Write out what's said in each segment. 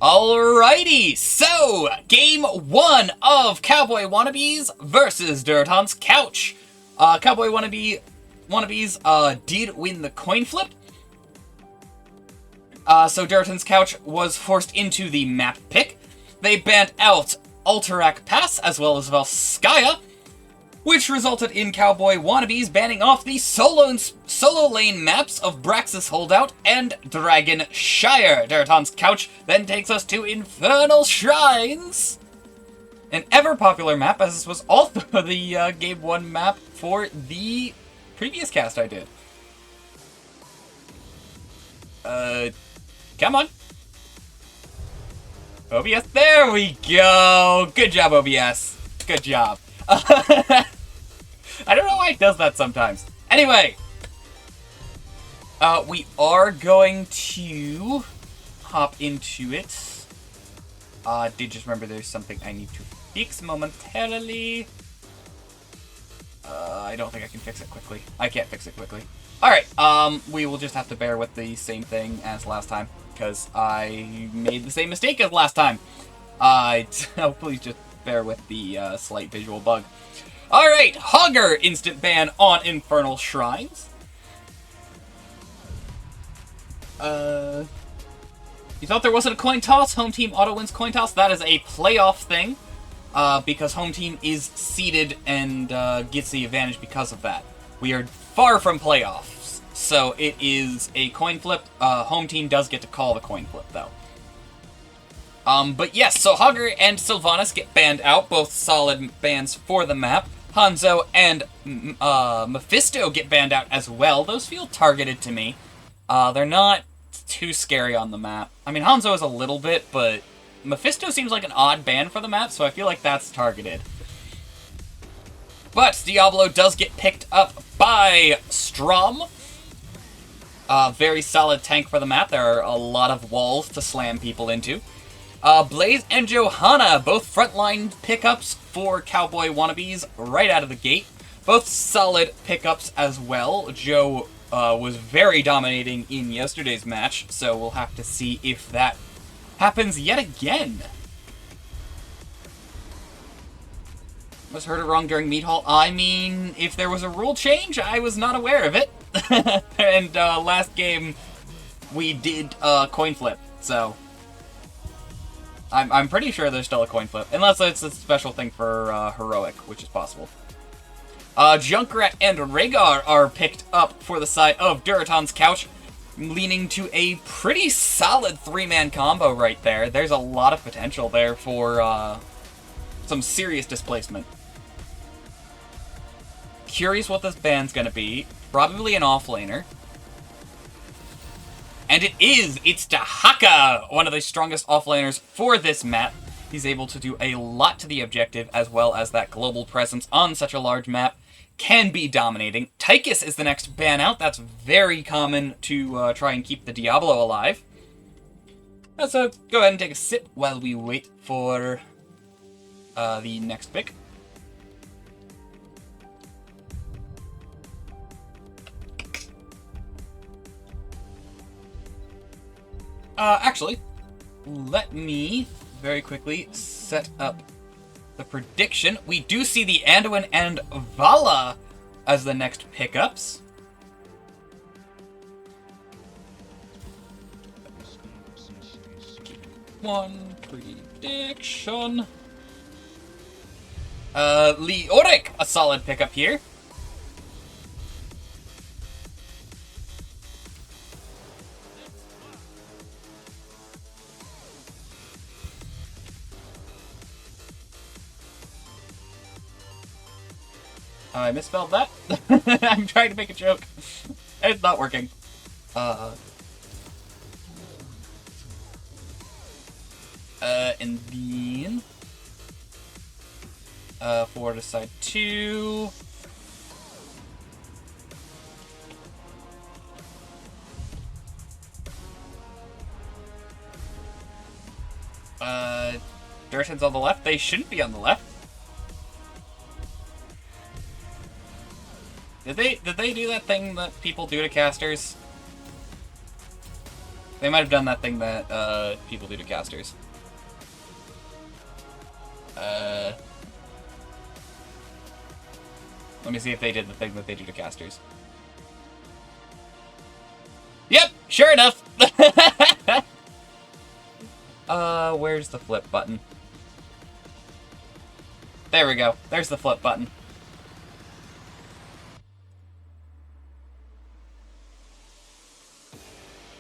Alrighty, so game one of Cowboy Wannabes versus Durotan's Couch. Cowboy Wannabes did win the coin flip. So Durotan's Couch was forced into the map pick. They banned out Alterac Pass as well as Valskaya, which resulted in Cowboy Wannabes banning off the solo lane maps of Braxis Holdout and Dragon Shire. Durotan's Couch then takes us to Infernal Shrines, an ever-popular map, as this was also the Game 1 map for the previous cast I did. Come on. OBS, there we go! Good job, OBS. Good job. I don't know why it does that sometimes. Anyway, we are going to hop into it. Did just remember there's something I need to fix momentarily. I don't think I can fix it quickly. I can't fix it quickly. Alright, we will just have to bear with the same thing as last time, because I made the same mistake as last time. Please just bear with the slight visual bug. Alright, Hogger instant ban on Infernal Shrines. You thought there wasn't a coin toss? Home team auto wins coin toss. That is a playoff thing, because home team is seeded and gets the advantage because of that. We are far from playoffs, so it is a coin flip. Home team does get to call the coin flip, though. But yes, so Hogger and Sylvanas get banned out, both solid bans for the map. Hanzo and Mephisto get banned out as well. Those feel targeted to me. They're not too scary on the map. I mean, Hanzo is a little bit, but Mephisto seems like an odd ban for the map, so I feel like that's targeted. But Diablo does get picked up by Strom. Very solid tank for the map. There are a lot of walls to slam people into. Blaze and Johanna, both frontline pickups for Cowboy Wannabes right out of the gate. Both solid pickups as well. Joe was very dominating in yesterday's match, so we'll have to see if that happens yet again. Was heard it wrong during Meat Hall. I mean, if there was a rule change, I was not aware of it. And last game, we did coin flip, so I'm pretty sure there's still a coin flip, unless it's a special thing for Heroic, which is possible. Junkrat and Rhaegar are picked up for the side of Durotan's Couch, leaning to a pretty solid three-man combo right there. There's a lot of potential there for some serious displacement. Curious what this ban's gonna be. Probably an offlaner. And it is! It's Dahaka! One of the strongest offlaners for this map. He's able to do a lot to the objective, as well as that global presence on such a large map can be dominating. Tychus is the next ban out. That's very common to try and keep the Diablo alive. So go ahead and take a sip while we wait for the next pick. Actually, let me very quickly set up the prediction. We do see the Anduin and Vala as the next pickups. One prediction. Leoric, a solid pickup here. I misspelled that. I'm trying to make a joke. It's not working. And then forward to side 2. Durotan's on the left. They shouldn't be on the left. Did they do that thing that people do to casters? They might have done that thing that people do to casters. Let me see if they did the thing that they do to casters. Yep, sure enough. Where's the flip button? There we go. There's the flip button.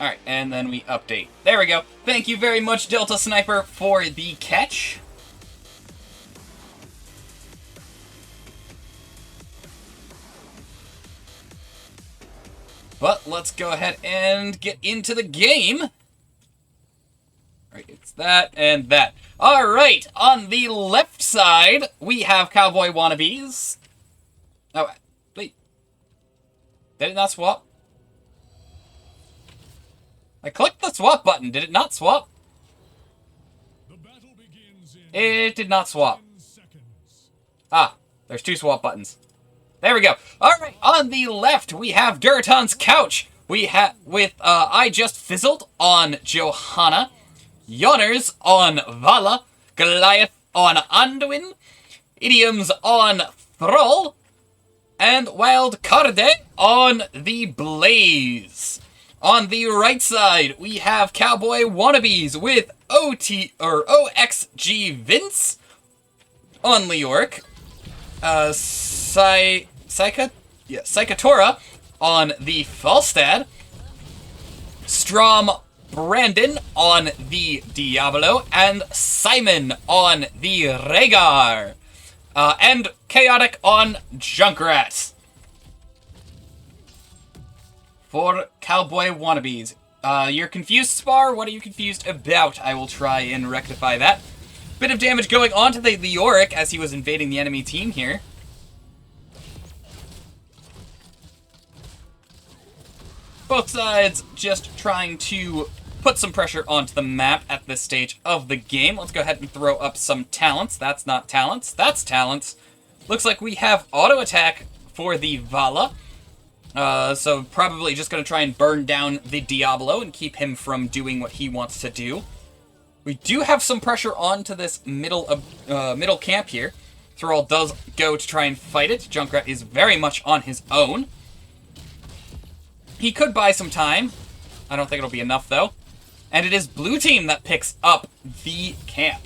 Alright, and then we update. There we go. Thank you very much, Delta Sniper, for the catch. But let's go ahead and get into the game. Alright, it's that and that. Alright, on the left side, we have Cowboy Wannabes. Oh, wait. Did it not swap? I clicked the swap button. Did it not swap? It did not swap. Ah, there's two swap buttons. There we go. Alright, on the left, we have Durotan's Couch. We have, with, I Just Fizzled on Johanna. Yonners on Vala. Goliath on Anduin. Idioms on Thrall. And Wild Carde on the Blaze. On the right side, we have Cowboy Wannabes with OXG Vince on Leoric. Psychotora on the Falstad. Strom Brandon on the Diablo. And Simon on the Rhaegar. And Chaotic on Junkrat. For Cowboy Wannabes. You're confused, Spar? What are you confused about? I will try and rectify that. Bit of damage going on to the Leoric as he was invading the enemy team here. Both sides just trying to put some pressure onto the map at this stage of the game. Let's go ahead and throw up some talents. That's not talents, that's talents. Looks like we have auto attack for the Vala. So probably just going to try and burn down the Diablo and keep him from doing what he wants to do. We do have some pressure onto this middle camp here. Thrall does go to try and fight it. Junkrat is very much on his own. He could buy some time. I don't think it'll be enough, though. And it is blue team that picks up the camp.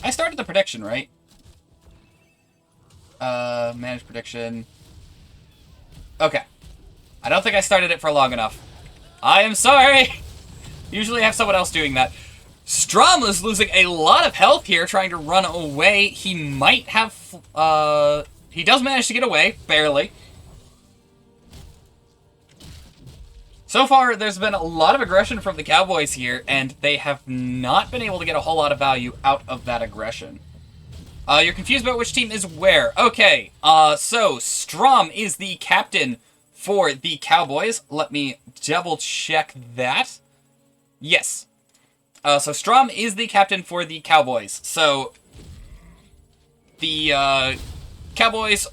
I started the prediction, right? Manage prediction. Okay. I don't think I started it for long enough. I am sorry! Usually I have someone else doing that. Strom is losing a lot of health here, trying to run away. He might have, he does manage to get away, barely. So far, there's been a lot of aggression from the Cowboys here, and they have not been able to get a whole lot of value out of that aggression. You're confused about which team is where. Okay, so Strom is the captain for the Cowboys. Let me double check that. Yes. So Strom is the captain for the Cowboys. So the Cowboys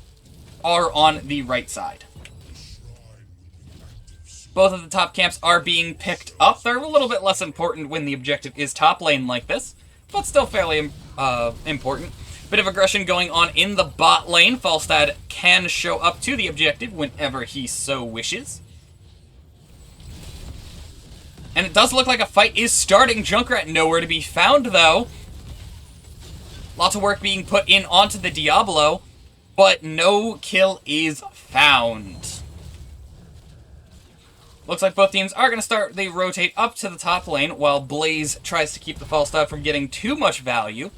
are on the right side. Both of the top camps are being picked up. They're a little bit less important when the objective is top lane like this, but still fairly important. Bit of aggression going on in the bot lane. Falstad can show up to the objective whenever he so wishes. And it does look like a fight is starting. Junkrat nowhere to be found, though. Lots of work being put in onto the Diablo, but no kill is found. Looks like both teams are going to start, they rotate up to the top lane, while Blaze tries to keep the Falstad from getting too much value.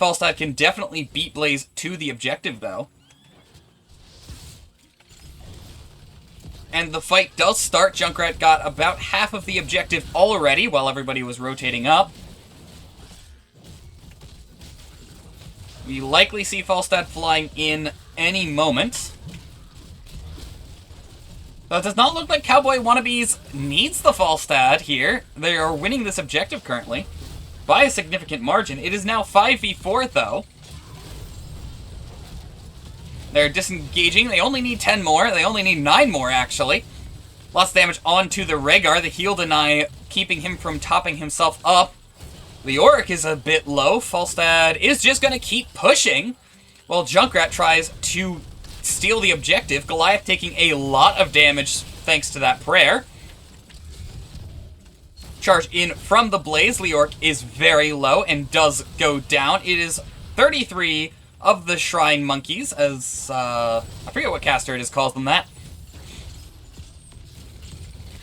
Falstad can definitely beat Blaze to the objective, though. And the fight does start. Junkrat got about half of the objective already while everybody was rotating up. We likely see Falstad flying in any moment. But it does not look like Cowboy Wannabes needs the Falstad here. They are winning this objective currently by a significant margin. It is now 5v4, though. They're disengaging. They only need 10 more. They only need 9 more, actually. Lots of damage onto the Rhaegar, the heal deny keeping him from topping himself up. Leoric is a bit low. Falstad is just going to keep pushing while Junkrat tries to steal the objective. Goliath taking a lot of damage thanks to that prayer. Charge in from the Blaze. Leoric is very low and does go down. It is 33 of the Shrine Monkeys, as, I forget what caster it is calls them that.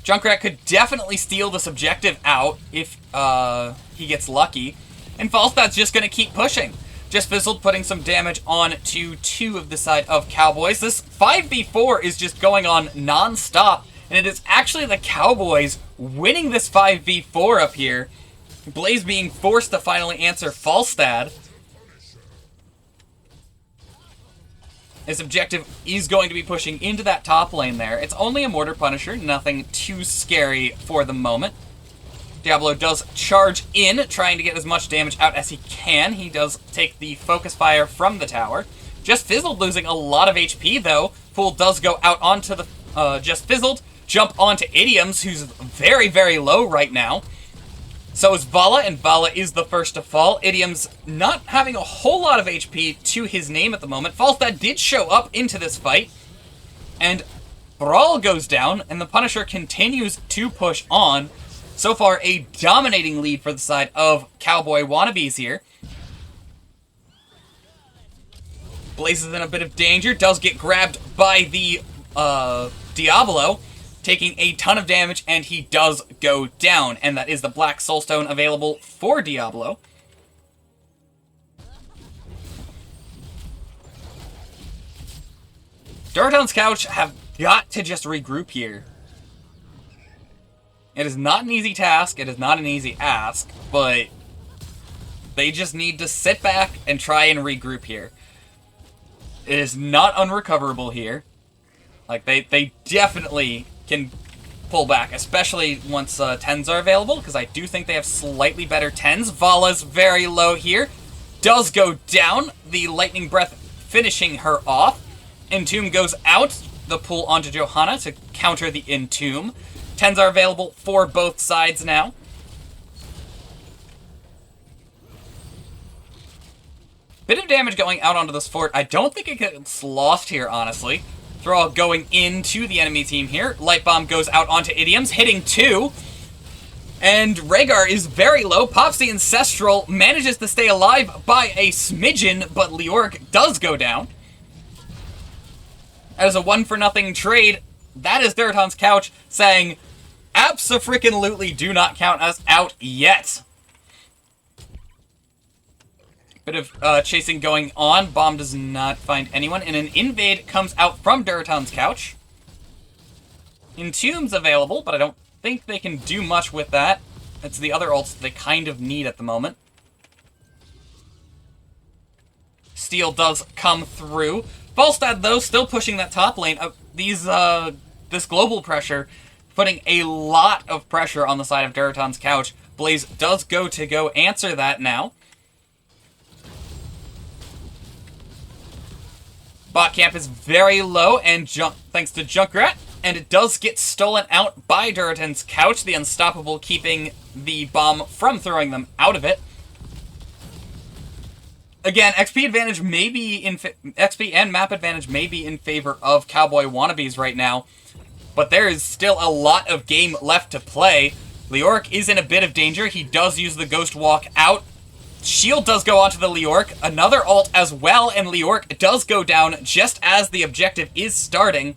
Junkrat could definitely steal this objective out if, he gets lucky. And Falstad's just gonna keep pushing. Just Fizzled putting some damage on to 2 of the side of Cowboys. This 5v4 is just going on non-stop, and it is actually the Cowboys winning this 5v4 up here. Blaze being forced to finally answer Falstad. His objective is going to be pushing into that top lane there. It's only a Mortar Punisher, nothing too scary for the moment. Diablo does charge in, trying to get as much damage out as he can. He does take the focus fire from the tower. Just Fizzled losing a lot of HP, though. Fool does go out onto the Just Fizzled, jump onto Idioms, who's very, very low right now. So is Vala, and Vala is the first to fall. Idioms not having a whole lot of HP to his name at the moment. Falstad did show up into this fight, and Brawl goes down, and the Punisher continues to push on. So far, a dominating lead for the side of Cowboy Wannabes here. Blaze is in a bit of danger, does get grabbed by the Diablo, taking a ton of damage, and he does go down. And that is the Black Soulstone available for Diablo. Durotan's Couch have got to just regroup here. It is not an easy task, it is not an easy ask, but they just need to sit back and try and regroup here. It is not unrecoverable here. Like, they definitely can pull back, especially once 10s are available, because I do think they have slightly better 10s. Vala's very low here. Does go down. The Lightning Breath finishing her off. Entomb goes out. The pull onto Johanna to counter the Entomb. 10s are available for both sides now. Bit of damage going out onto this fort. I don't think it gets lost here, honestly. Thrall going into the enemy team here. Light Bomb goes out onto Idioms, hitting 2. And Rhaegar is very low. Pops the Ancestral, manages to stay alive by a smidgen, but Leoric does go down. That is a 1-for-0 trade. That is Durotan's Couch saying, abso-freaking-lutely do not count us out yet. Bit of chasing going on. Bomb does not find anyone. And an invade comes out from Durotan's Couch. Entomb's available, but I don't think they can do much with that. It's the other ults that they kind of need at the moment. Steel does come through. Falstad, though, still pushing that top lane. This global pressure, putting a lot of pressure on the side of Durotan's Couch. Blaze does go answer that now. Bot camp is very low, and thanks to Junkrat, and it does get stolen out by Durotan's Couch, the Unstoppable keeping the bomb from throwing them out of it. Again, XP advantage may be XP and map advantage may be in favor of Cowboy Wannabes right now, but there is still a lot of game left to play. Leoric is in a bit of danger. He does use the Ghost Walk out. Shield does go onto the Leoric, another ult as well, and Leoric does go down just as the objective is starting.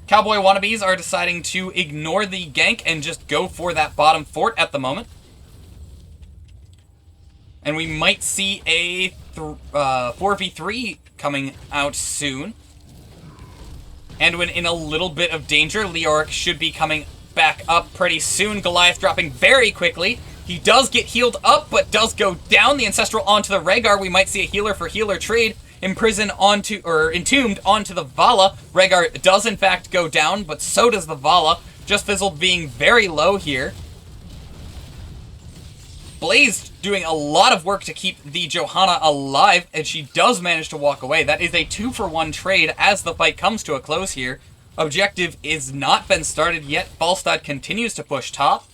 Cowboy Wannabes are deciding to ignore the gank and just go for that bottom fort at the moment. And we might see a 4v3 coming out soon. And when in a little bit of danger, Leoric should be coming back up pretty soon. Goliath dropping very quickly. He does get healed up, but does go down. The Ancestral onto the Rhaegar. We might see a healer for healer trade. Entombed onto the Vala. Rhaegar does in fact go down, but so does the Vala. Just Fizzled being very low here. Blaze doing a lot of work to keep the Johanna alive, and she does manage to walk away. That is a 2-for-1 trade as the fight comes to a close here. Objective is not been started yet. Falstad continues to push top.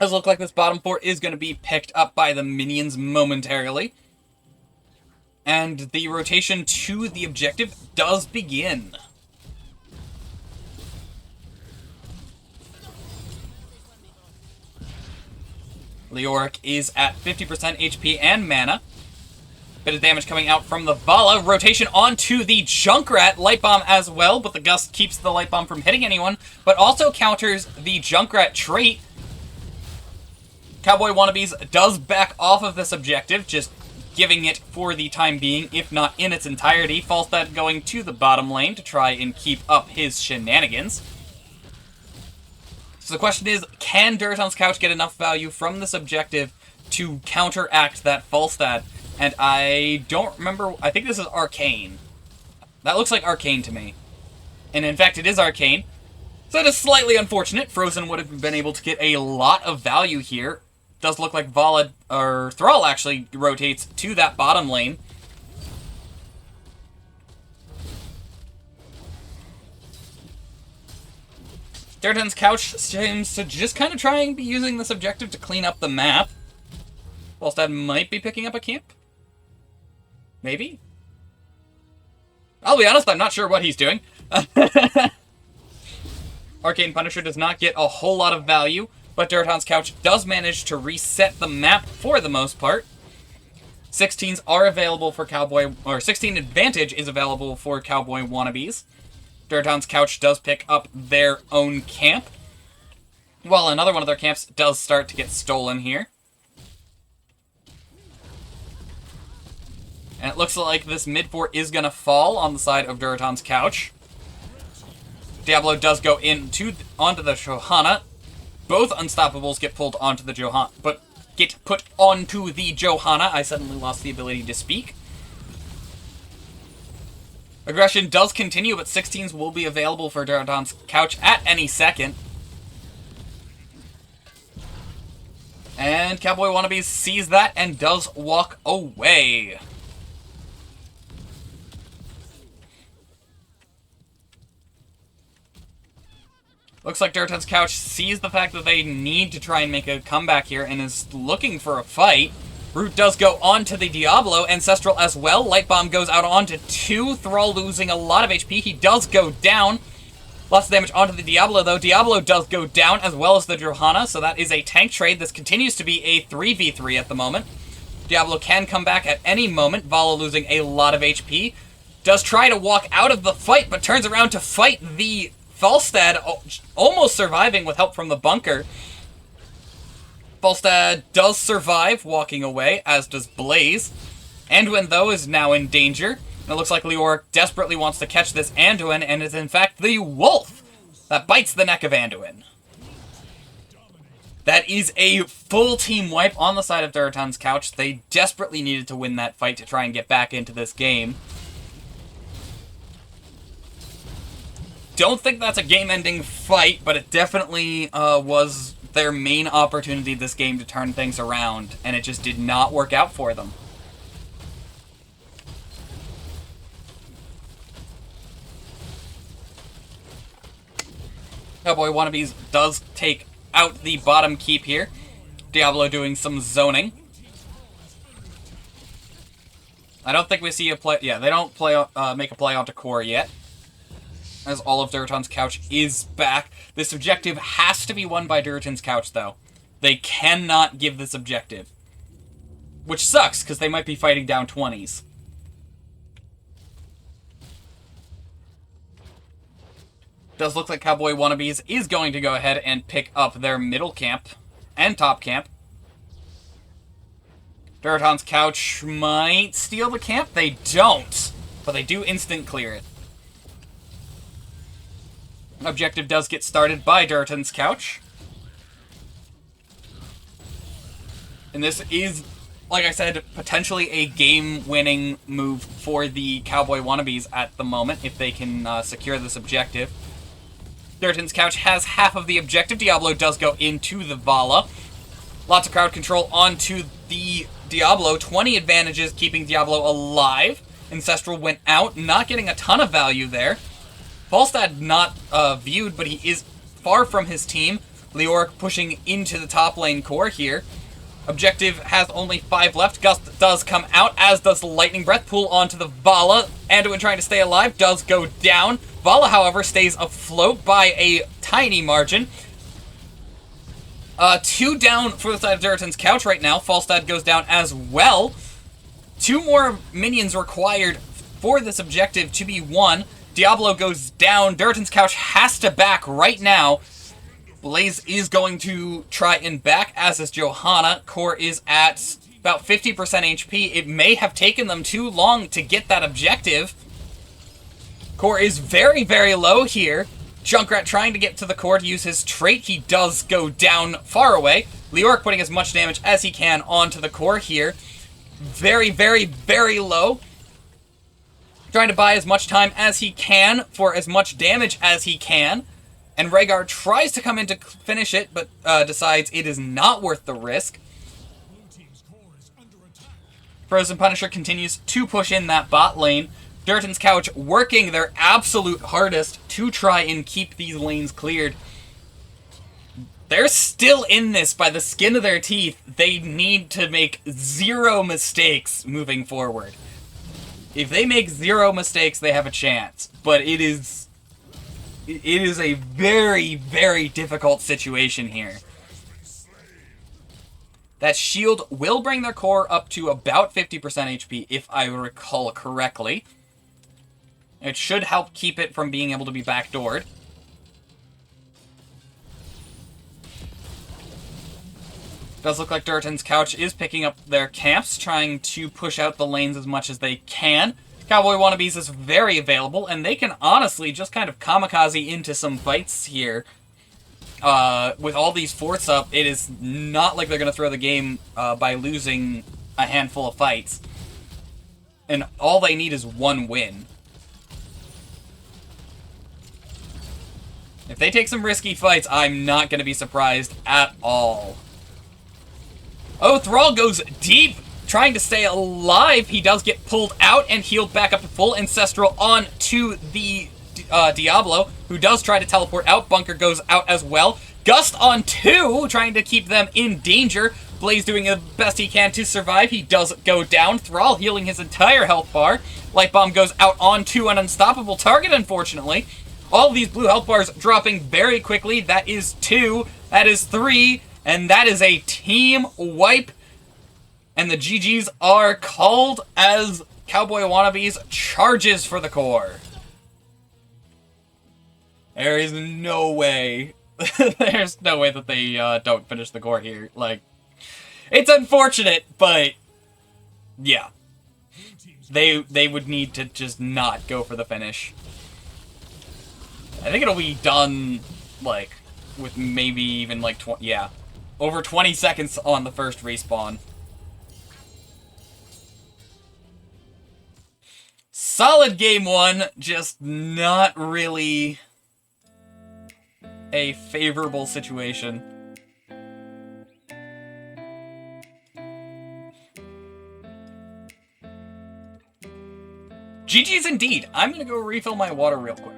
Does look like this bottom fort is going to be picked up by the minions momentarily. And the rotation to the objective does begin. Leoric is at 50% HP and mana. Bit of damage coming out from the Vala. Rotation onto the Junkrat. Light Bomb as well, but the Gust keeps the Light Bomb from hitting anyone, but also counters the Junkrat trait. Cowboy Wannabes does back off of this objective, just giving it for the time being, if not in its entirety. Falstad going to the bottom lane to try and keep up his shenanigans. So the question is, can Durotan's Couch get enough value from this objective to counteract that Falstad? And I don't remember, I think this is Arcane. That looks like Arcane to me. And in fact, it is Arcane. So it is slightly unfortunate. Frozen would have been able to get a lot of value here. Does look like Thrall actually rotates to that bottom lane. Durotan's Couch seems to just kind of try and be using this objective to clean up the map. Falstad might be picking up a camp. Maybe? I'll be honest, I'm not sure what he's doing. Arcane Punisher does not get a whole lot of value, but Durotan's Couch does manage to reset the map for the most part. 16s are available for Cowboy, or 16 Advantage is available for Cowboy Wannabes. Durotan's Couch does pick up their own camp, while another one of their camps does start to get stolen here. And it looks like this mid fort is going to fall on the side of Durotan's Couch. Diablo does go onto the Johanna. Both Unstoppables get pulled onto the Johanna, but get put onto the Johanna. I suddenly lost the ability to speak. Aggression does continue, but 16s will be available for Durotan's Couch at any second. And Cowboy Wannabes sees that and does walk away. Looks like Durotan's Couch sees the fact that they need to try and make a comeback here and is looking for a fight. Root does go onto the Diablo, Ancestral as well. Light Bomb goes out onto 2. Thrall losing a lot of HP. He does go down. Lots of damage onto the Diablo, though. Diablo does go down, as well as the Johanna, so that is a tank trade. This continues to be a 3v3 at the moment. Diablo can come back at any moment. Vala losing a lot of HP. Does try to walk out of the fight, but turns around to fight the Falstad, almost surviving with help from the bunker. Falstad does survive, walking away, as does Blaze. Anduin, though, is now in danger. And it looks like Leoric desperately wants to catch this Anduin, and is in fact the wolf that bites the neck of Anduin. That is a full team wipe on the side of Durotan's Couch. They desperately needed to win that fight to try and get back into this game. Don't think that's a game-ending fight, but it definitely was their main opportunity this game to turn things around, and it just did not work out for them. Cowboy Wannabes does take out the bottom keep here. Diablo doing some zoning. I don't think we see a play. Yeah, they don't make a play onto core yet, as all of Durotan's Couch is back. This objective has to be won by Durotan's Couch, though. They cannot give this objective. Which sucks, because they might be fighting down 20s. Does look like Cowboy Wannabes is going to go ahead and pick up their middle camp and top camp. Durotan's Couch might steal the camp. They don't, but they do instant clear it. Objective does get started by Durotan's Couch. And this is, like I said, potentially a game-winning move for the Cowboy Wannabes at the moment, if they can secure this objective. Durotan's Couch has half of the objective. Diablo does go into the Vala. Lots of crowd control onto the Diablo. 20 advantages keeping Diablo alive. Ancestral went out, not getting a ton of value there. Falstad not viewed, but he is far from his team. Leoric pushing into the top lane core here. Objective has only 5 left. Gust does come out, as does the Lightning Breath. Pull onto the Vala. Anduin trying to stay alive does go down. Vala, however, stays afloat by a tiny margin. 2 down for the side of Durotan's couch right now. Falstad goes down as well. 2 more minions required for this objective to be won. Diablo goes down. Durotan's couch has to back right now. Blaze is going to try and back, as is Johanna. Core is at about 50% HP. It may have taken them too long to get that objective. Core is very, very low here. Junkrat trying to get to the core to use his trait. He does go down far away. Leoric putting as much damage as he can onto the core here. Very, very, very low. Trying to buy as much time as he can for as much damage as he can. And Rhaegar tries to come in to finish it, but decides it is not worth the risk. Frozen Punisher continues to push in that bot lane. Durotan's couch working their absolute hardest to try and keep these lanes cleared. They're still in this by the skin of their teeth. They need to make 0 mistakes moving forward. If they make 0 mistakes, they have a chance. But it is a very, very difficult situation here. That shield will bring their core up to about 50% HP, if I recall correctly. It should help keep it from being able to be backdoored. Does look like Durotan's couch is picking up their camps, trying to push out the lanes as much as they can. Cowboy Wannabes is very available, and they can honestly just kind of kamikaze into some fights here. With all these forts up, it is not like they're going to throw the game by losing a handful of fights. And all they need is 1 win. If they take some risky fights, I'm not going to be surprised at all. Oh, Thrall goes deep, trying to stay alive. He does get pulled out and healed back up to full. Ancestral on to the Diablo, who does try to teleport out. Bunker goes out as well. Gust on 2, trying to keep them in danger. Blaze doing the best he can to survive. He does go down. Thrall healing his entire health bar. Light Bomb goes out onto an unstoppable target, unfortunately. All of these blue health bars dropping very quickly. That is 2. That is 3. And that is a team wipe. And the GGs are called as Cowboy Wannabes charges for the core. There is no way. There's no way that they don't finish the core here. Like, it's unfortunate, but yeah. They would need to just not go for the finish. I think it'll be done, like, with maybe even, like, over 20 seconds on the first respawn. Solid game 1, just not really a favorable situation. GG's indeed. I'm gonna go refill my water real quick.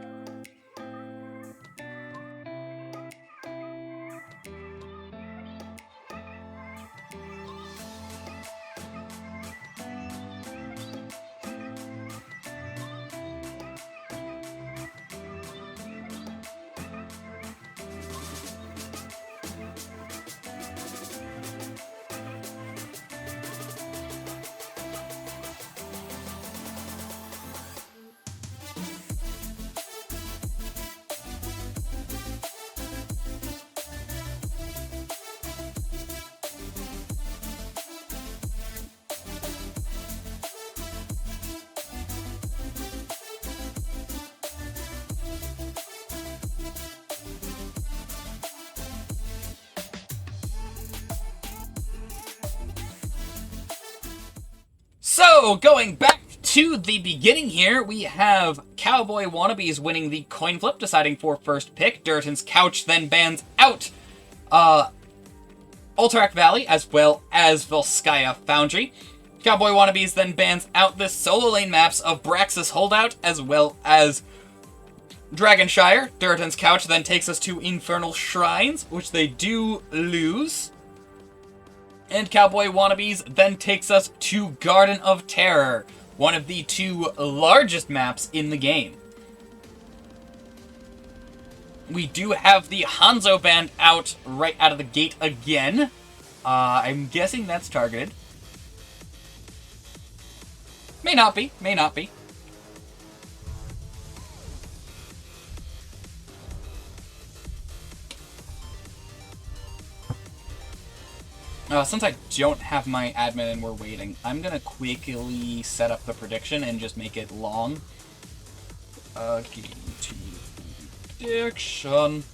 So, going back to the beginning here, we have Cowboy Wannabes winning the coin flip, deciding for first pick. Durotan's couch then bans out Alterac Valley, as well as Volskaya Foundry. Cowboy Wannabes then bans out the solo lane maps of Braxis Holdout, as well as Dragonshire. Durotan's Couch then takes us to Infernal Shrines, which they do lose. And Cowboy Wannabes then takes us to Garden of Terror, one of the 2 largest maps in the game. We do have the Hanzo band out right out of the gate again. I'm guessing that's targeted. May not be, may not be. Since I don't have my admin and we're waiting, I'm gonna quickly set up the prediction and just make it long. Game 2 prediction.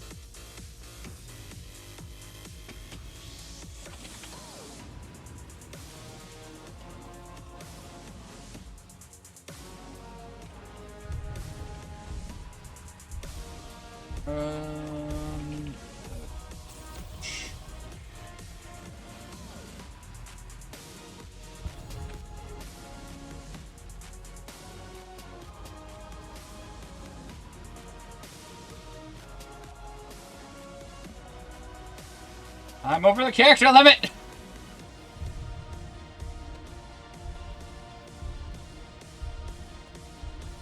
I'm over the character limit!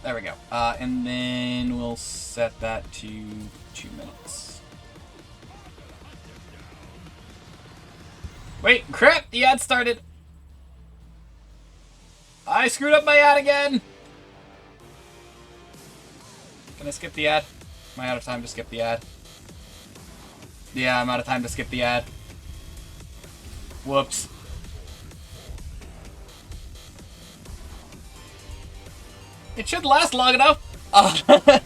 There we go. And then we'll set that to 2 minutes. Wait, crap! The ad started! I screwed up my ad again! Can I skip the ad? Am I out of time to skip the ad? Yeah, I'm out of time to skip the ad. Whoops. It should last long enough. I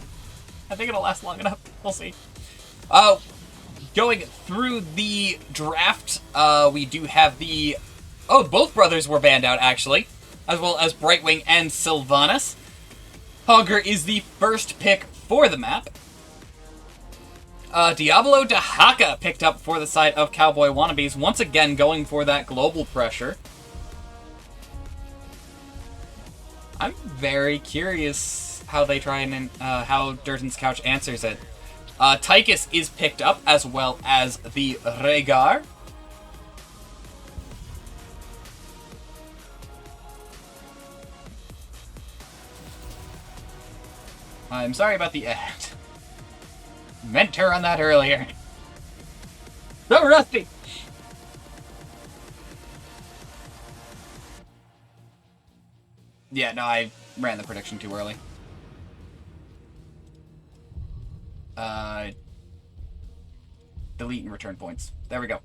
think it'll last long enough. We'll see. Going through the draft, we do have the... Oh, both brothers were banned out, actually. As well as Brightwing and Sylvanas. Hogger is the first pick for the map. Diablo de Haka picked up for the side of Cowboy Wannabes, once again going for that global pressure. I'm very curious how they try and how Durotan's Couch answers it. Tychus is picked up, as well as the Rhaegar. I'm sorry about the ad. Meant to run that earlier. So rusty! Yeah, no, I ran the prediction too early. Delete and return points. There we go.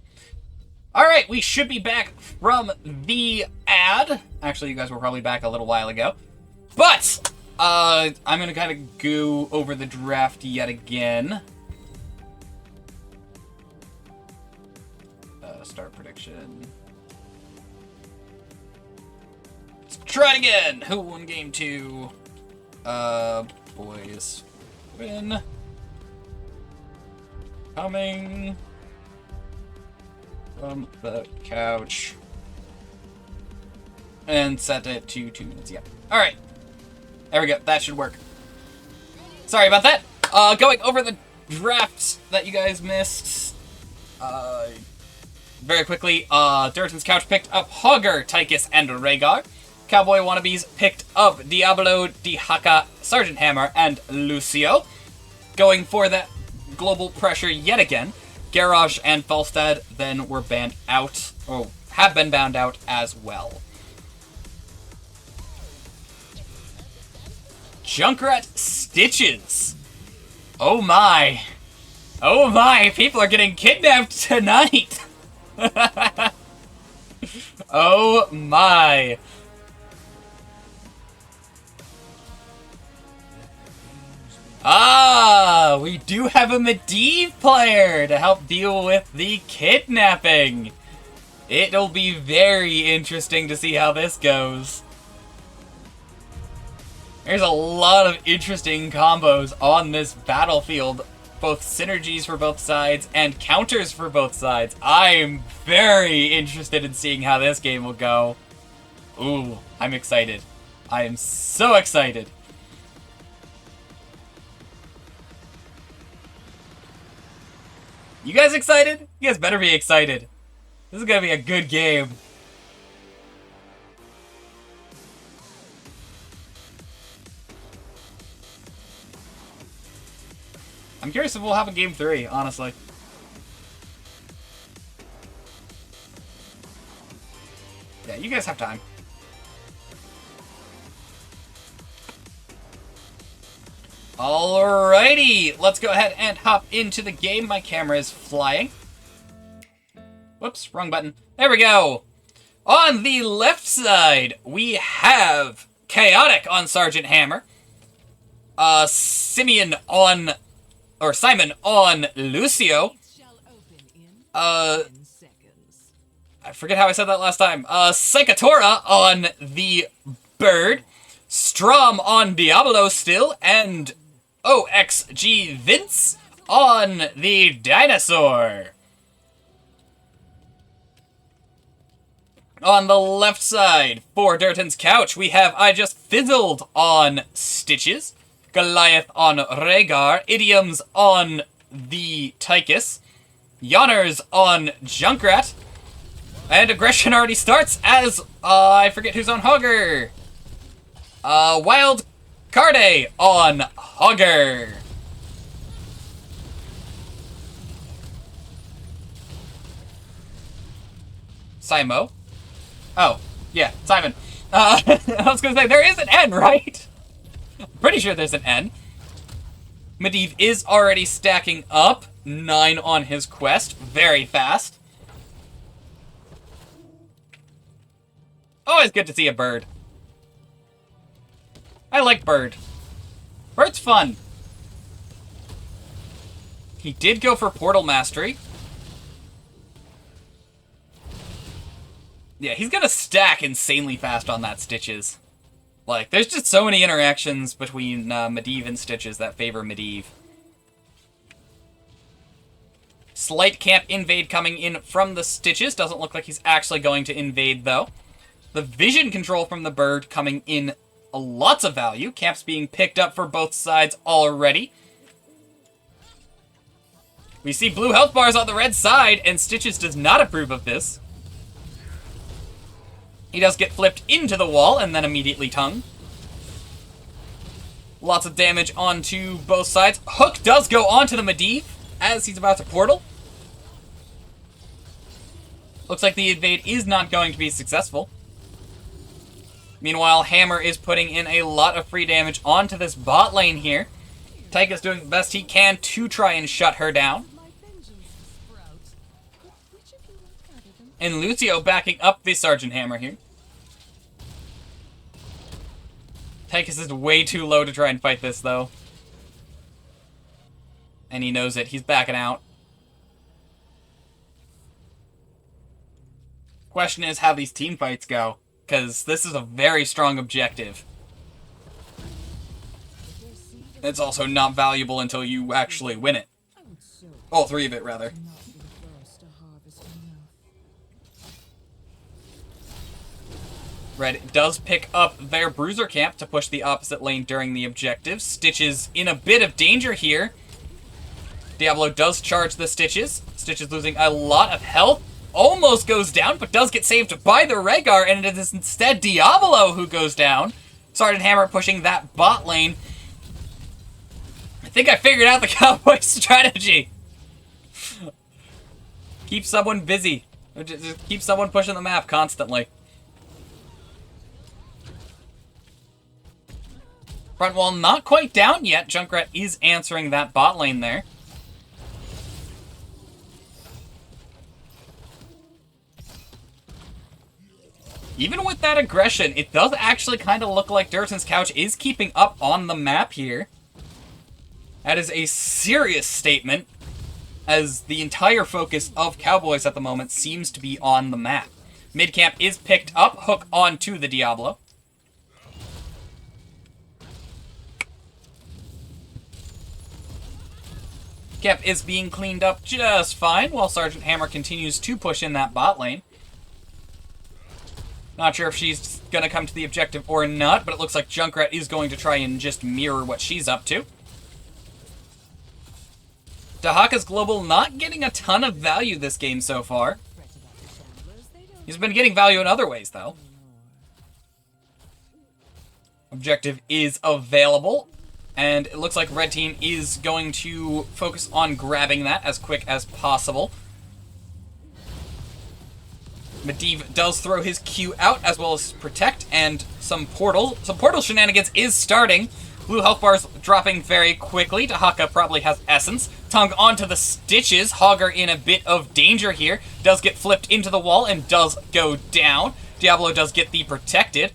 Alright, we should be back from the ad. Actually, you guys were probably back a little while ago. But, I'm gonna kind of go over the draft yet again. Start prediction. Let's try it again! Who won game 2? Boys win. Coming from the couch. And set it to 2 minutes, yeah. Alright. There we go, that should work. Sorry about that. Going over the drafts that you guys missed. Very quickly, Durotan's Couch picked up Hogger, Tychus, and Rhaegar. Cowboy Wannabes picked up Diablo de Haka, Sergeant Hammer, and Lucio. Going for that global pressure yet again. Garage and Falstad then were banned out, or have been banned out as well. Junkrat Stitches. Oh my. Oh my, people are getting kidnapped tonight. Oh my. Ah, we do have a Medivh player to help deal with the kidnapping. It'll be very interesting to see how this goes. There's a lot of interesting combos on this battlefield both synergies for both sides and counters for both sides. I'm very interested in seeing how this game will go. Ooh, I'm excited. I am so excited. You guys excited? You guys better be excited. This is gonna be a good game. I'm curious if we'll have a game 3, honestly. Yeah, you guys have time. Alrighty, let's go ahead and hop into the game. My camera is flying. Whoops, wrong button. There we go. On the left side, we have Chaotic on Sergeant Hammer. Simon on Lucio. I forget how I said that last time. Psychotora on the Bird. Strom on Diablo still, and OXG Vince on the Dinosaur. On the left side, for Durotan's couch, we have I Just Fizzled on Stitches, Goliath on Rhaegar, Idioms on the Tychus, Yonners on Junkrat, and aggression already starts as, I forget who's on Hogger. Wild Carde on Hogger. Simo. Oh, yeah, Simon. I was gonna say, there is an N, right? Pretty sure there's an N. Medivh is already stacking up. 9 on his quest. Very fast. Always good to see a bird. I like Bird. Bird's fun. He did go for Portal Mastery. Yeah, he's gonna stack insanely fast on that Stitches. Like, there's just so many interactions between Medivh and Stitches that favor Medivh. Slight camp invade coming in from the Stitches. Doesn't look like he's actually going to invade, though. The vision control from the Bird coming in lots of value. Camps being picked up for both sides already. We see blue health bars on the red side, and Stitches does not approve of this. He does get flipped into the wall and then immediately tongue. Lots of damage onto both sides. Hook does go onto the Medivh as he's about to portal. Looks like the invade is not going to be successful. Meanwhile, Hammer is putting in a lot of free damage onto this bot lane here. Tychus doing the best he can to try and shut her down. And Lucio backing up the Sergeant Hammer here. Tychus is way too low to try and fight this, though. And he knows it. He's backing out. Question is how these team fights go, because this is a very strong objective. It's also not valuable until you actually win it. All 3 of it, rather. Red does pick up their Bruiser camp to push the opposite lane during the objective. Stitches in a bit of danger here. Diablo does charge the Stitches. Stitches losing a lot of health. Almost goes down, but does get saved by the Rhaegar, and it is instead Diablo who goes down. Sergeant Hammer pushing that bot lane. I think I figured out the Cowboy strategy. Keep someone busy. Just keep someone pushing the map constantly. Front wall not quite down yet. Junkrat is answering that bot lane there. Even with that aggression, it does actually kind of look like Durotan's couch is keeping up on the map here. That is a serious statement, as the entire focus of Cowboys at the moment seems to be on the map. Mid-camp is picked up, hook onto the Diablo. Camp is being cleaned up just fine, while Sergeant Hammer continues to push in that bot lane. Not sure if she's going to come to the objective or not, but it looks like Junkrat is going to try and just mirror what she's up to. Dahaka's global not getting a ton of value this game so far. He's been getting value in other ways, though. Objective is available, and it looks like Red Team is going to focus on grabbing that as quick as possible. Medivh does throw his Q out, as well as Protect, and some portal shenanigans is starting. Blue health bars dropping very quickly. Dahaka probably has Essence. Tongue onto the Stitches. Hogger in a bit of danger here. Does get flipped into the wall and does go down. Diablo does get the Protected.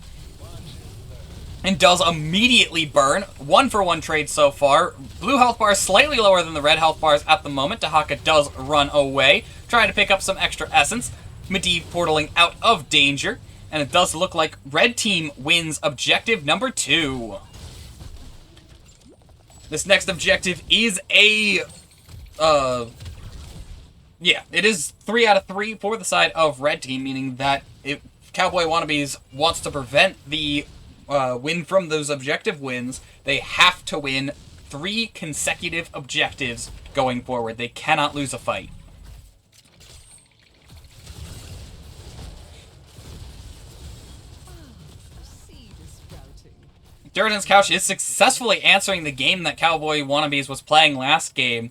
And does immediately burn. 1-for-1 trade so far. Blue health bars slightly lower than the red health bars at the moment. Dahaka does run away, trying to pick up some extra Essence. Medivh portaling out of danger. And it does look like Red Team wins objective number 2. This next objective is a, yeah, it is 3 out of 3 for the side of Red Team, meaning that if Cowboy Wannabes wants to prevent the win from those objective wins, they have to win 3 consecutive objectives going forward. They cannot lose a fight. Durotan's Couch is successfully answering the game that Cowboy Wannabes was playing last game,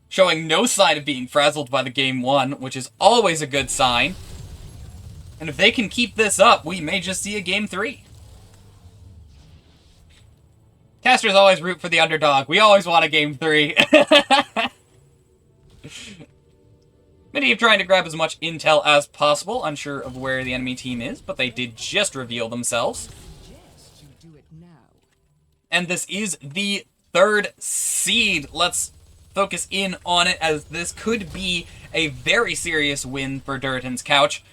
showing no sign of being frazzled by the game 1, which is always a good sign. And if they can keep this up, we may just see a game 3. Casters always root for the underdog. We always want a game 3. Medivh trying to grab as much intel as possible, unsure of where the enemy team is, but they did just reveal themselves. And this is the 3rd seed. Let's focus in on it, as this could be a very serious win for Durotan's Couch.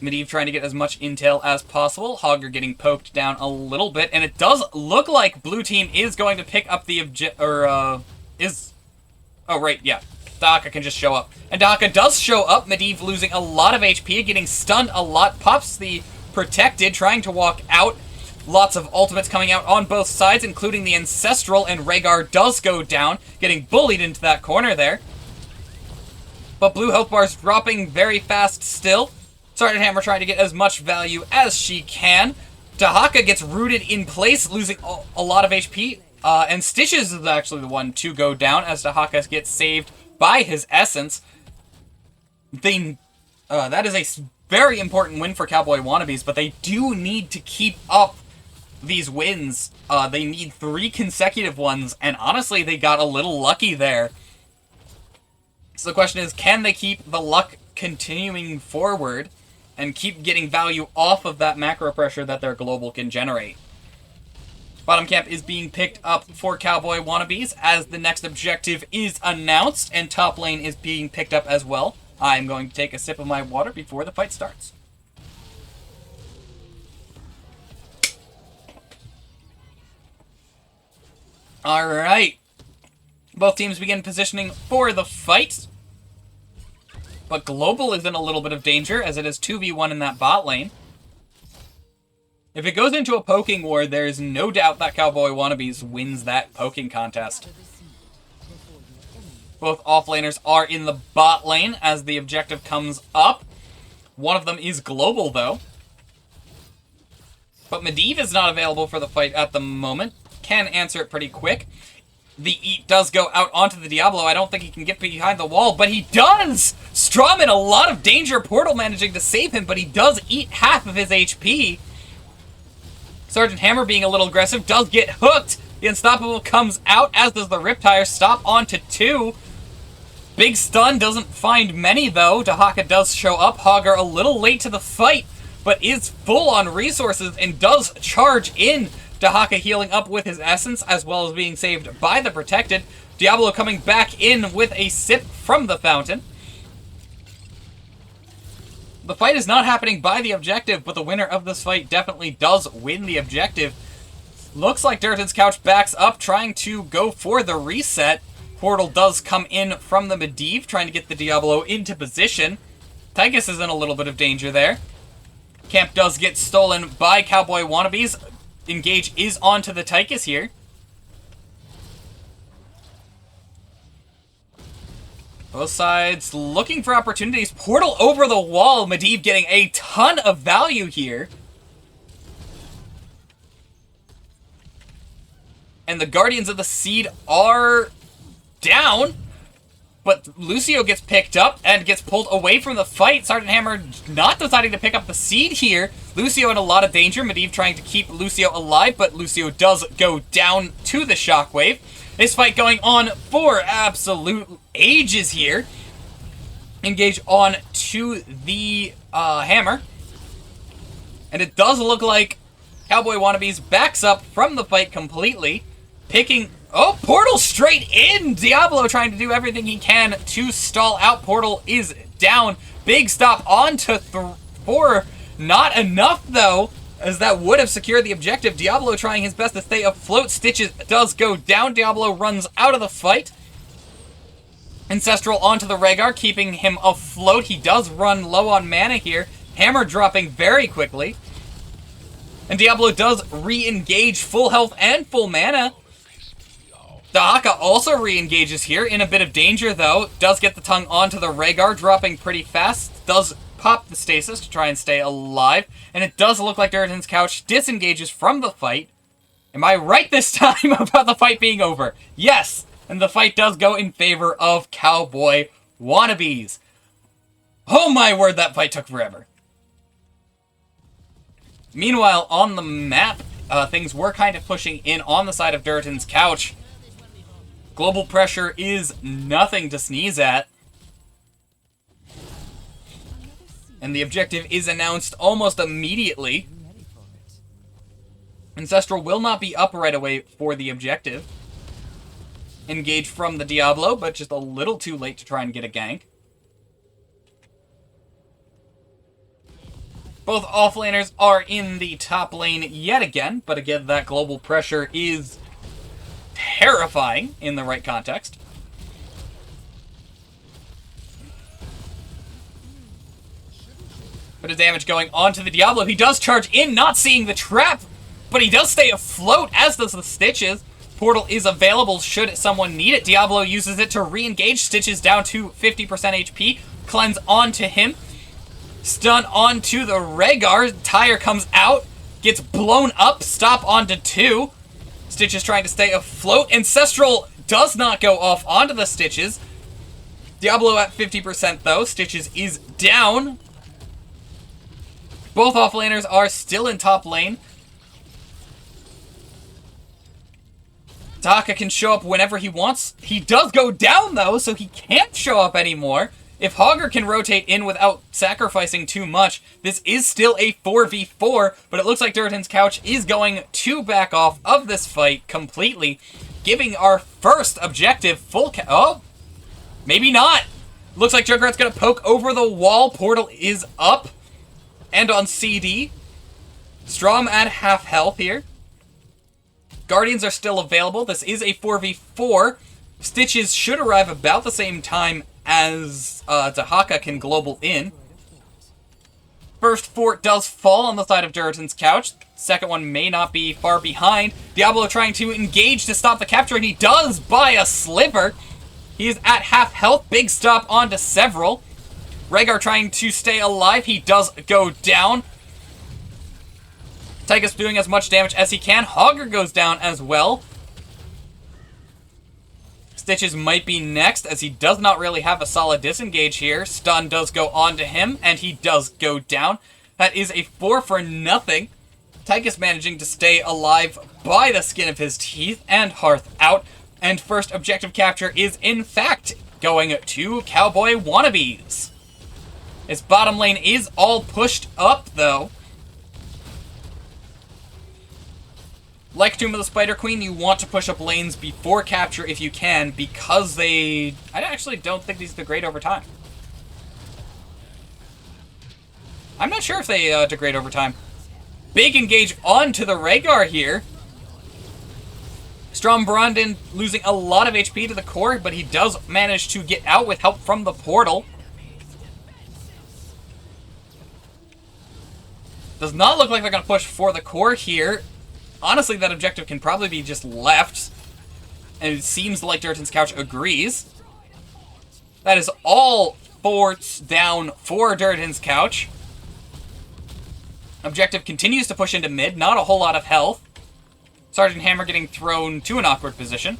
Medivh trying to get as much intel as possible. Hogger getting poked down a little bit, and it does look like Blue Team is going to pick up the oh right, yeah. Dahaka can just show up. And Dahaka does show up. Medivh losing a lot of HP, getting stunned a lot. Pops the Protected, trying to walk out. Lots of ultimates coming out on both sides, including the Ancestral, and Rhaegar does go down, getting bullied into that corner there. But blue health bars dropping very fast still. Sergeant Hammer trying to get as much value as she can. Dahaka gets rooted in place, losing a lot of HP. And Stitches is actually the one to go down, as Dahaka gets saved by his Essence. That is a very important win for Cowboy Wannabes, but they do need to keep up these wins. They need 3 consecutive ones, and honestly, they got a little lucky there. So the question is, can they keep the luck continuing forward and keep getting value off of that macro pressure that their global can generate? Bottom camp is being picked up for Cowboy Wannabes as the next objective is announced, and top lane is being picked up as well. I'm going to take a sip of my water before the fight starts. Alright. Both teams begin positioning for the fight. But Global is in a little bit of danger, as it is 2v1 in that bot lane. If it goes into a poking war, there is no doubt that Cowboy Wannabes wins that poking contest. Both offlaners are in the bot lane as the objective comes up. One of them is Global, though. But Medivh is not available for the fight at the moment. Can answer it pretty quick. The eat does go out onto the Diablo. I don't think he can get behind the wall, but he does! Strom in a lot of danger. Portal managing to save him, but he does eat half of his HP. Sergeant Hammer being a little aggressive does get hooked. The Unstoppable comes out, as does the Riptire. Stop onto 2. Big stun doesn't find many, though. Dahaka does show up. Hogger a little late to the fight, but is full on resources and does charge in. Dahaka healing up with his Essence, as well as being saved by the Protected. Diablo coming back in with a sip from the fountain. The fight is not happening by the objective, but the winner of this fight definitely does win the objective. Looks like Durotan's Couch backs up, trying to go for the reset. Portal does come in from the Medivh, trying to get the Diablo into position. Tychus is in a little bit of danger there. Camp does get stolen by Cowboy Wannabes. Engage is onto the Tychus here. Both sides looking for opportunities. Portal over the wall. Medivh getting a ton of value here. And the Guardians of the Seed are down. But Lucio gets picked up and gets pulled away from the fight. Sergeant Hammer not deciding to pick up the Seed here. Lucio in a lot of danger. Medivh trying to keep Lucio alive, but Lucio does go down to the Shockwave. This fight going on for absolute ages here. Engage on to the Hammer. And it does look like Cowboy Wannabes backs up from the fight completely. Picking... Oh, Portal straight in! Diablo trying to do everything he can to stall out. Portal is down. Big stop onto 4. Not enough, though, as that would have secured the objective. Diablo trying his best to stay afloat. Stitches does go down. Diablo runs out of the fight. Ancestral onto the Rhaegar, keeping him afloat. He does run low on mana here. Hammer dropping very quickly. And Diablo does re-engage full health and full mana. Dahaka also re-engages here, in a bit of danger though. Does get the tongue onto the Rhaegar, dropping pretty fast. Does pop the stasis to try and stay alive. And it does look like Durotan's Couch disengages from the fight. Am I right this time about the fight being over? Yes! And the fight does go in favor of Cowboy Wannabes. Oh my word, that fight took forever. Meanwhile, on the map, things were kind of pushing in on the side of Durotan's Couch. Global pressure is nothing to sneeze at. And the objective is announced almost immediately. Ancestral will not be up right away for the objective. Engage from the Diablo, but just a little too late to try and get a gank. Both offlaners are in the top lane yet again, but again, that global pressure is terrifying in the right context. Bit of damage going on to the Diablo. He does charge in, not seeing the trap, but he does stay afloat, as does the Stitches. Portal is available should someone need it. Diablo uses it to re-engage. Stitches down to 50% HP. Cleanse onto him. Stun onto the Rhaegar. Tyre comes out. Gets blown up. Stop onto 2. Stitches trying to stay afloat. Ancestral does not go off onto the Stitches. Diablo at 50% though. Stitches is down. Both offlaners are still in top lane. Dahaka can show up whenever he wants. He does go down, though, so he can't show up anymore. If Hogger can rotate in without sacrificing too much, this is still a 4v4, but it looks like Durotan's Couch is going to back off of this fight completely, giving our first objective full oh, maybe not. Looks like Junkrat's going to poke over the wall. Portal is up and on CD. Strom at half health here. Guardians are still available. This is a 4v4. Stitches should arrive about the same time as Dahaka can global in. First fort does fall on the side of Durotan's Couch. Second one may not be far behind. Diablo trying to engage to stop the capture, and he does by a sliver. He is at half health. Big stop onto several. Rhaegar trying to stay alive. He does go down. Tychus doing as much damage as he can. Hogger goes down as well. Stitches might be next, as he does not really have a solid disengage here. Stun does go on to him, and he does go down. That is a 4 for nothing. Tychus managing to stay alive by the skin of his teeth, and Hearth out. And first objective capture is, in fact, going to Cowboy Wannabes. His bottom lane is all pushed up, though. Like Tomb of the Spider Queen, you want to push up lanes before capture if you can, because they... I actually don't think these degrade over time. I'm not sure if they degrade over time. Big engage onto the Rhaegar here. Strom Brandon losing a lot of HP to the core, but he does manage to get out with help from the portal. Does not look like they're going to push for the core here. Honestly, that objective can probably be just left. And it seems like Durotan's Couch agrees. That is all forts down for Durotan's Couch. Objective continues to push into mid. Not a whole lot of health. Sergeant Hammer getting thrown to an awkward position.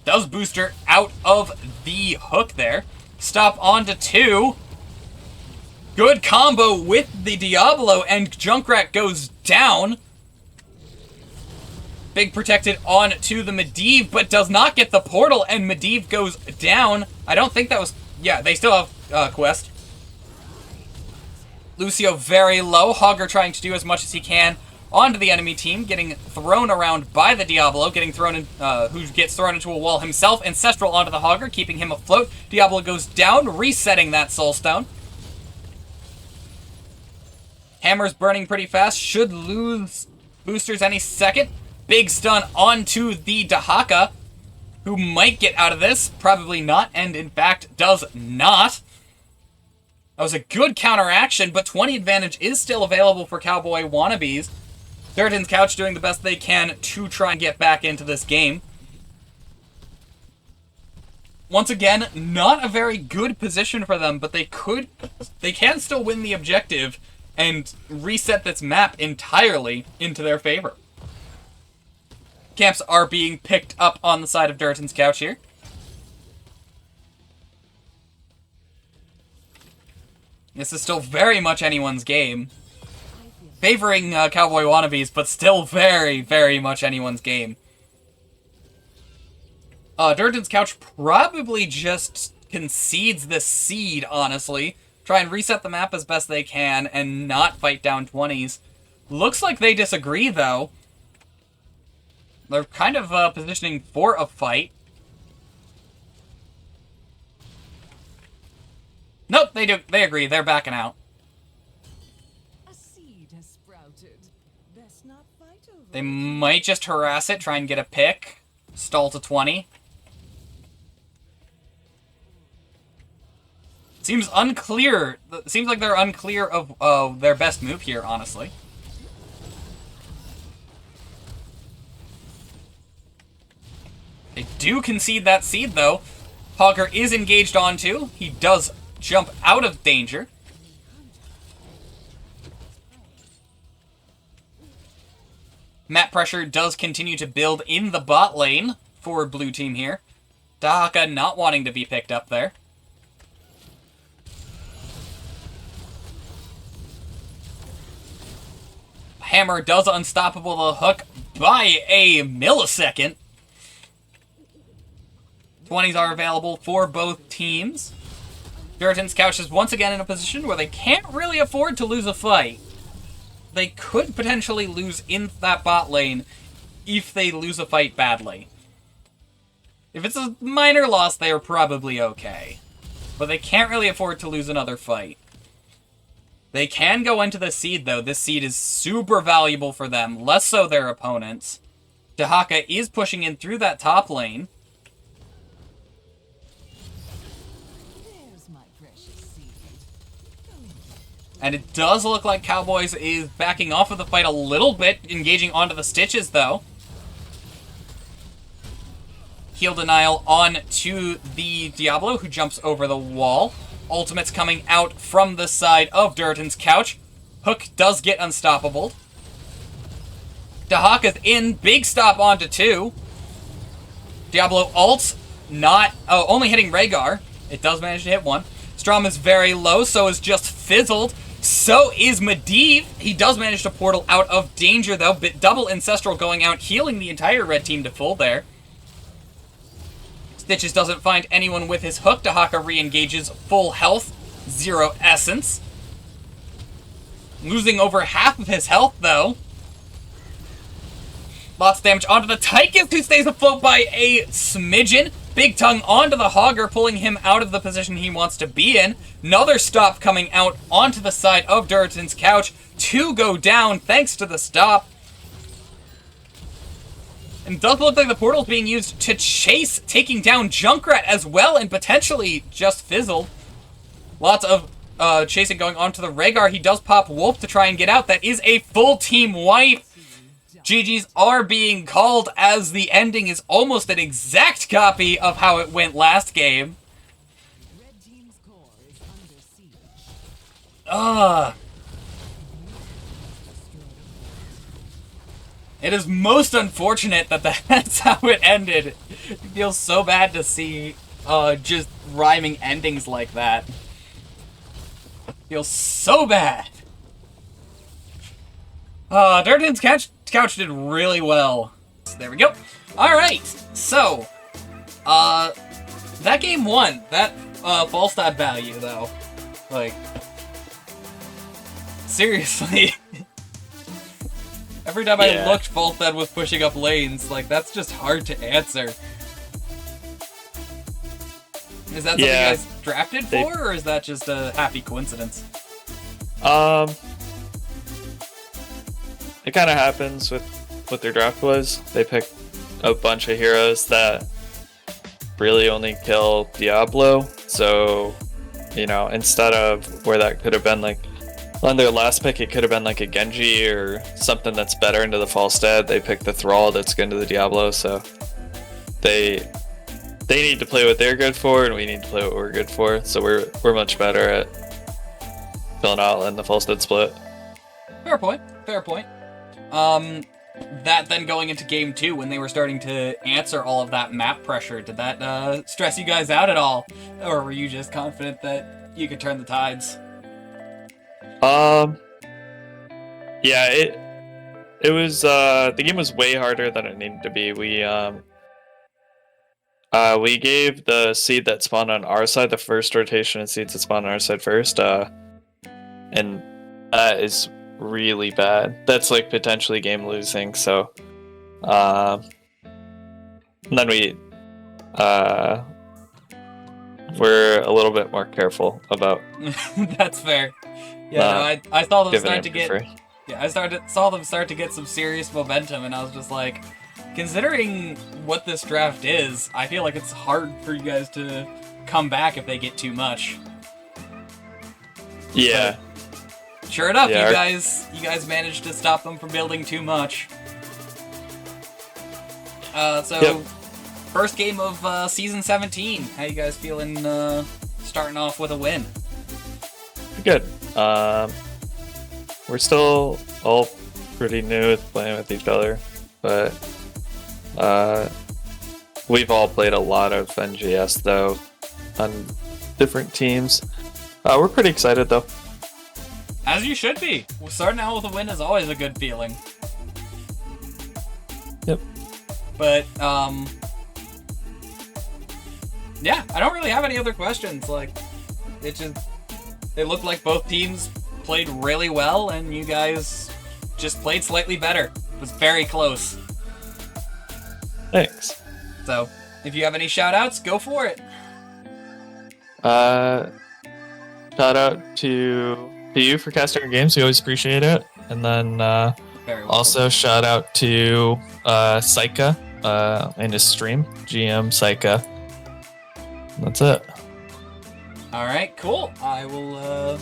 Does booster out of the hook there. Stop onto 2. Good combo with the Diablo, and Junkrat goes down. Big protected on to the Medivh, but does not get the portal, and Medivh goes down. I don't think that was... Yeah, they still have Quest. Lucio very low. Hogger trying to do as much as he can onto the enemy team, getting thrown around by the Diablo, getting thrown in, who gets thrown into a wall himself. Ancestral onto the Hogger, keeping him afloat. Diablo goes down, resetting that Soulstone. Hammer's burning pretty fast, should lose boosters any second. Big stun onto the Dahaka, who might get out of this, probably not, and in fact does not. That was a good counteraction, but 20 advantage is still available for Cowboy Wannabes. Durotan's Couch doing the best they can to try and get back into this game. Once again, not a very good position for them, but they can still win the objective and reset this map entirely into their favor. Camps are being picked up on the side of Durotan's Couch here. This is still very much anyone's game. Favoring Cowboy Wannabes, but still very, very much anyone's game. Durotan's Couch probably just concedes the seed, honestly. Try and reset the map as best they can and not fight down 20s. Looks like they disagree, though. They're kind of positioning for a fight. Nope, they do. They agree. They're backing out. A seed has sprouted. Best not fight over They might just harass it, try and get a pick. Stall to 20. Seems unclear. Seems like they're unclear of their best move here, honestly. They do concede that seed, though. Hogger is engaged onto. He does jump out of danger. Map pressure does continue to build in the bot lane for blue team here. Dahaka not wanting to be picked up there. Hammer does unstoppable the hook by a millisecond. 20s are available for both teams. Durotan's Couch is once again in a position where they can't really afford to lose a fight. They could potentially lose in that bot lane if they lose a fight badly. If it's a minor loss, they are probably okay. But they can't really afford to lose another fight. They can go into the seed, though. This seed is super valuable for them, less so their opponents. Dahaka is pushing in through that top lane. There's my precious seed. And it does look like Cowboys is backing off of the fight a little bit, engaging onto the Stitches, though. Heal denial on to the Diablo, who jumps over the wall. Ultimate's coming out from the side of Durotan's Couch. Hook does get unstoppable. Dahaka's in. Big stop onto 2. Diablo ults. Not... Oh, only hitting Rhaegar. It does manage to hit 1. Strom is very low, so is just fizzled. So is Medivh. He does manage to portal out of danger, though. But double Ancestral going out, healing the entire red team to full there. Stitches doesn't find anyone with his hook. Dahaka re-engages full health. 0 essence. Losing over half of his health, though. Lots of damage onto the Tychus, who stays afloat by a smidgen. Big Tongue onto the Hogger, pulling him out of the position he wants to be in. Another stop coming out onto the side of Durotan's Couch. 2 go down thanks to the stop. And it does look like the portal's being used to chase, taking down Junkrat as well, and potentially just fizzled. Lots of chasing going on to the Rhaegar. He does pop Wolf to try and get out. That is a full team wipe. GG's are being called as the ending is almost an exact copy of how it went last game. Red team's core is under siege. It is most unfortunate that that's how it ended. It feels so bad to see just rhyming endings like that. Feels so bad. Durotan's couch did really well. There we go. Alright, so, that game won. That fall stat value, though. Like, seriously. Every time I looked, Volstead was pushing up lanes. Like, that's just hard to answer. Is that something you guys drafted for, or is that just a happy coincidence? It kind of happens with what their draft was. They picked a bunch of heroes that really only kill Diablo. So, you know, instead of where that could have been like on their last pick, it could have been like a Genji or something that's better into the Falstad. They picked the Thrall that's good into the Diablo. So they need to play what they're good for, and we need to play what we're good for. So we're much better at filling out in the Falstad split. Fair point. Fair point. That then going into game 2 when they were starting to answer all of that map pressure, did that stress you guys out at all? Or were you just confident that you could turn the tides? Yeah, it was the game was way harder than it needed to be. We gave the seed that spawned on our side the first rotation of seeds that spawned on our side first, and that is really bad. That's like potentially game losing. So, and then we're a little bit more careful about. That's fair. Yeah, no, I saw them start to get. Free. Yeah, saw them start to get some serious momentum, and I was just like, considering what this draft is, I feel like it's hard for you guys to come back if they get too much. Yeah. But sure enough, you guys managed to stop them from building too much. First game of season 17. How you guys feeling? Starting off with a win. Good. We're still all pretty new with playing with each other, but we've all played a lot of NGS though on different teams. We're pretty excited though. As you should be. Starting out with a win is always a good feeling. Yep. But yeah, I don't really have any other questions. Like, it looked like both teams played really well, and you guys just played slightly better. It was very close. Thanks. So, if you have any shout-outs, go for it. Shout out to you for casting our games. We always appreciate it. And then also shout out to Saika and his stream, GM Saika. That's it. All right, cool. I will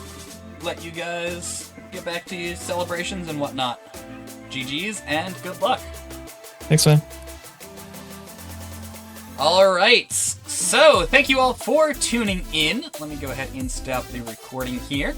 let you guys get back to your celebrations and whatnot. GG's and good luck. Thanks, man. All right, so thank you all for tuning in. Let me go ahead and stop the recording here.